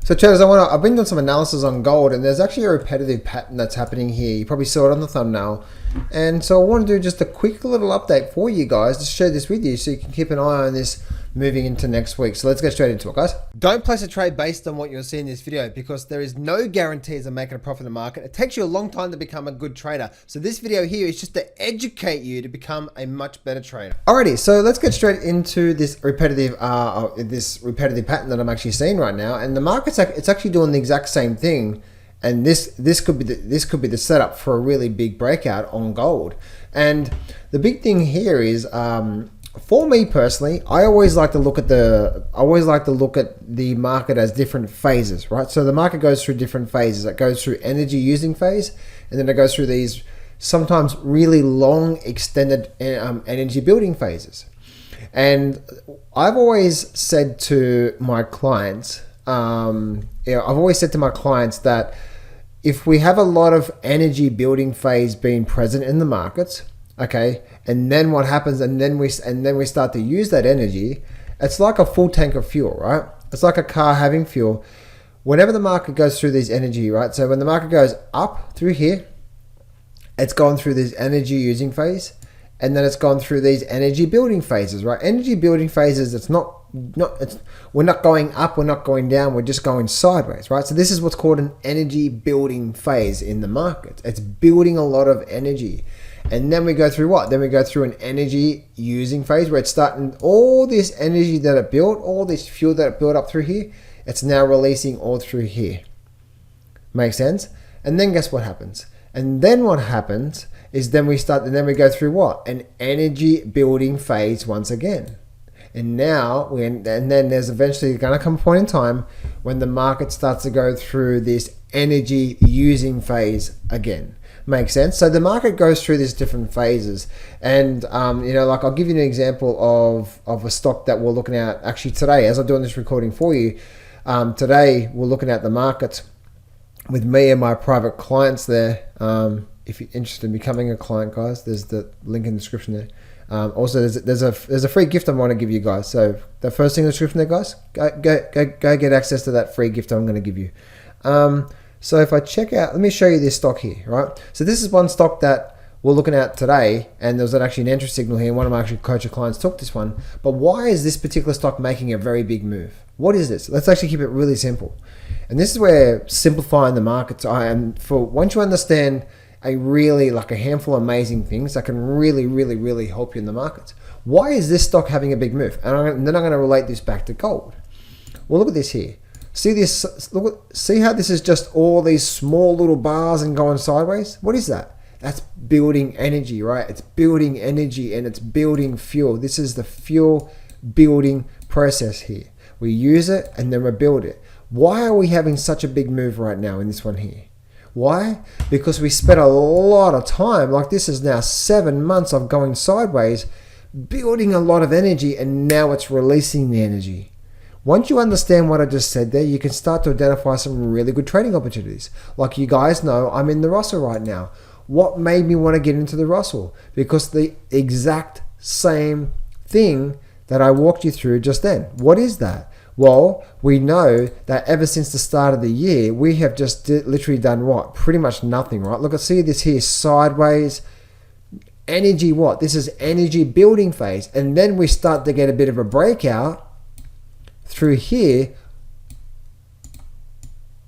So traders, I've been doing some analysis on gold, and there's actually a repetitive pattern that's happening here. You probably saw it on the thumbnail. And so I want to do just a quick little update for you guys to share this with you so you can keep an eye on this moving into next week. So let's get straight into it, guys. Don't place a trade based on what you'll see in this video because there is no guarantees of making a profit in the market. It takes you a long time to become a good trader. So this video here is just to educate you to become a much better trader. Alrighty, so let's get straight into this repetitive pattern that I'm actually seeing right now. And the market's it's actually doing the exact same thing. And this could be the setup for a really big breakout on gold. And the big thing here is, for me personally, I always like to look at the market as different phases, right? So the market goes through different phases. It goes through energy using phase, and then it goes through these sometimes really long extended energy building phases. And I've always said to my clients, that if we have a lot of energy building phase being present in the markets, okay, and then what happens, and then we start to use that energy, it's like a full tank of fuel, right? It's like a car having fuel. Whenever the market goes through this energy, right? So when the market goes up through here, it's gone through this energy using phase, and then it's gone through these energy building phases, right? Energy building phases, we're not going up, we're not going down, we're just going sideways, right? So this is what's called an energy building phase in the market. It's building a lot of energy. And then we go through what? Then we go through an energy using phase where it's starting all this energy that it built, all this fuel that it built up through here, it's now releasing all through here. Make sense? And then guess what happens? And then what happens is then we go through what? An energy building phase once again. And then there's eventually going to come a point in time when the market starts to go through this energy using phase again. Makes sense? So the market goes through these different phases. And, like I'll give you an example of a stock that we're looking at actually today, as I'm doing this recording for you. Today, we're looking at the market with me and my private clients there. If you're interested in becoming a client, guys, there's the link in the description there. Also, there's a free gift I want to give you guys. So the first thing in the description there, guys, go get access to that free gift I'm going to give you. So if I check out, let me show you this stock here, right? So this is one stock that we're looking at today, and there was actually an entry signal here. One of my actually coach clients took this one. But why is this particular stock making a very big move? What is this? Let's actually keep it really simple. And this is where simplifying the markets once you understand a handful of amazing things that can really help you in the markets. Why is this stock having a big move? And then I'm going to relate this back to gold. Well, look at this here. See this? See how this is just all these small little bars and going sideways? What is that? That's building energy, right? It's building energy and it's building fuel. This is the fuel building process here. We use it and then we build it. Why are we having such a big move right now in this one here? Why? Because we spent a lot of time, like this is now 7 months of going sideways, building a lot of energy, and now it's releasing the energy. Once you understand what I just said there, you can start to identify some really good trading opportunities. Like you guys know, I'm in the Russell right now. What made me want to get into the Russell? Because the exact same thing that I walked you through just then. What is that? Well, we know that ever since the start of the year, we have just literally done what? Pretty much nothing, right? Look, see this here, sideways, energy what? This is energy building phase. And then we start to get a bit of a breakout through here.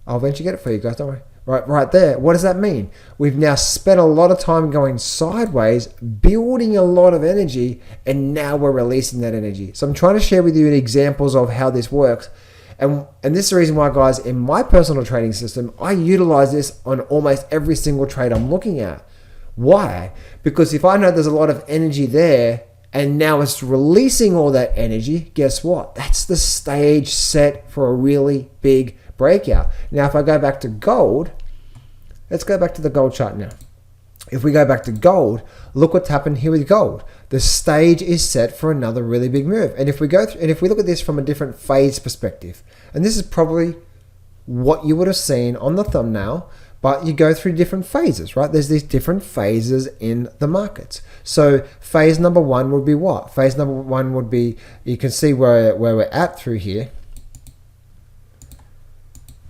I'll eventually get it for you guys, don't worry. Right there. What does that mean? We've now spent a lot of time going sideways, building a lot of energy, and now we're releasing that energy. So I'm trying to share with you examples of how this works. And this is the reason why, guys, in my personal trading system, I utilize this on almost every single trade I'm looking at. Why? Because if I know there's a lot of energy there, and now it's releasing all that energy, guess what? That's the stage set for a really big breakout. Now, if I go back to gold, let's go back to the gold chart now. If we go back to gold, look what's happened here with gold. The stage is set for another really big move. And if we look at this from a different phase perspective, and this is probably what you would have seen on the thumbnail, but you go through different phases, right? There's these different phases in the markets. So phase number one would be what? Phase number one would be, you can see where we're at through here.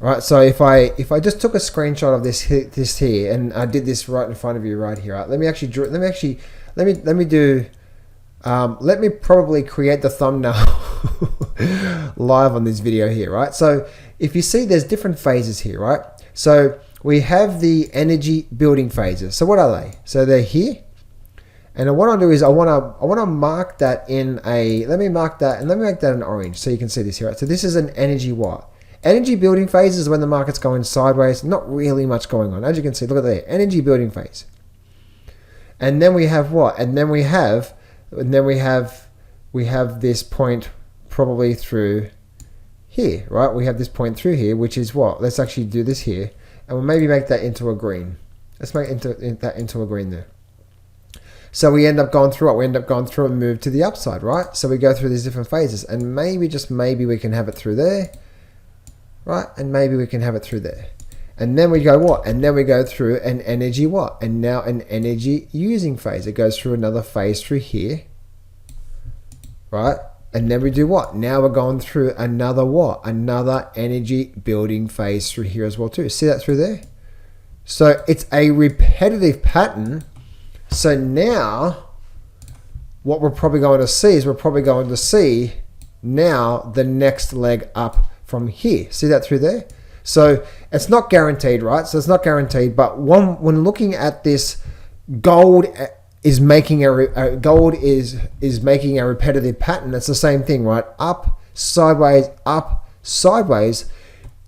Right, so if I just took a screenshot of this here, and I did this right in front of you right here, right? Let me actually draw. Let me probably create the thumbnail live on this video here, right? So if you see, there's different phases here, right? So we have the energy building phases. So what are they? So they're here, and what I'll do is I want to mark that in a. Let me mark that, and let me make that in orange so you can see this here, right? So this is an energy what? Energy building phase is when the market's going sideways, not really much going on. As you can see, look at there, energy building phase. And then we have what? And then we have this point probably through here, right? We have this point through here, which is what? Let's actually do this here, and we'll maybe make that into a green. Let's make that into a green there. So we end up going through what? We end up going through and move to the upside, right? So we go through these different phases, and maybe, just maybe, we can have it through there. Right, and maybe we can have it through there. And then we go what? And then we go through an energy what? And now an energy using phase. It goes through another phase through here. Right? And then we do what? Now we're going through another what? Another energy building phase through here as well too. See that through there? So it's a repetitive pattern. So now what we're probably going to see is now the next leg up from here. See that through there? So it's not guaranteed, right? So it's not guaranteed, but when looking at this, gold is making a repetitive pattern. It's the same thing, right? Up, sideways,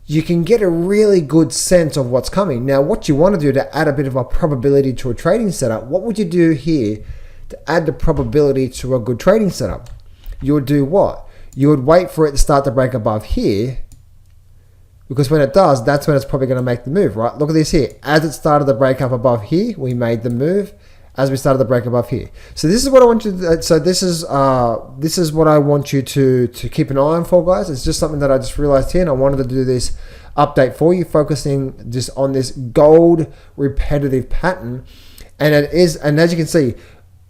you can get a really good sense of what's coming. Now, what you want to do to add a bit of a probability to a trading setup, what would you do here to add the probability to a good trading setup? You would do what? You would wait for it to start to break above here, because when it does, that's when it's probably going to make the move, right? Look at this here. As it started to break up above here, we made the move. As we started to break above here. So this is what I want you to, so this is what I want you to keep an eye on for, guys. It's just something that I just realized here, and I wanted to do this update for you, focusing just on this gold repetitive pattern. And it is, and as you can see,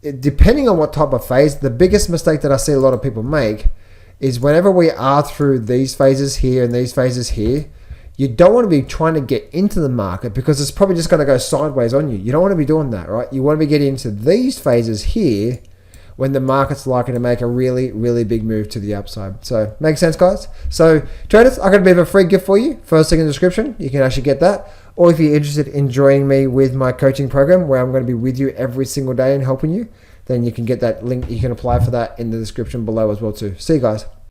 depending on what type of phase, the biggest mistake that I see a lot of people make is whenever we are through these phases here and these phases here, you don't want to be trying to get into the market because it's probably just going to go sideways on you. You don't want to be doing that, right? You want to be getting into these phases here when the market's likely to make a really, really big move to the upside. So, makes sense, guys? So, traders, I got a bit of a free gift for you. First link in the description. You can actually get that. Or if you're interested in joining me with my coaching program where I'm going to be with you every single day and helping you, then you can get that link. You can apply for that in the description below as well too. See you guys.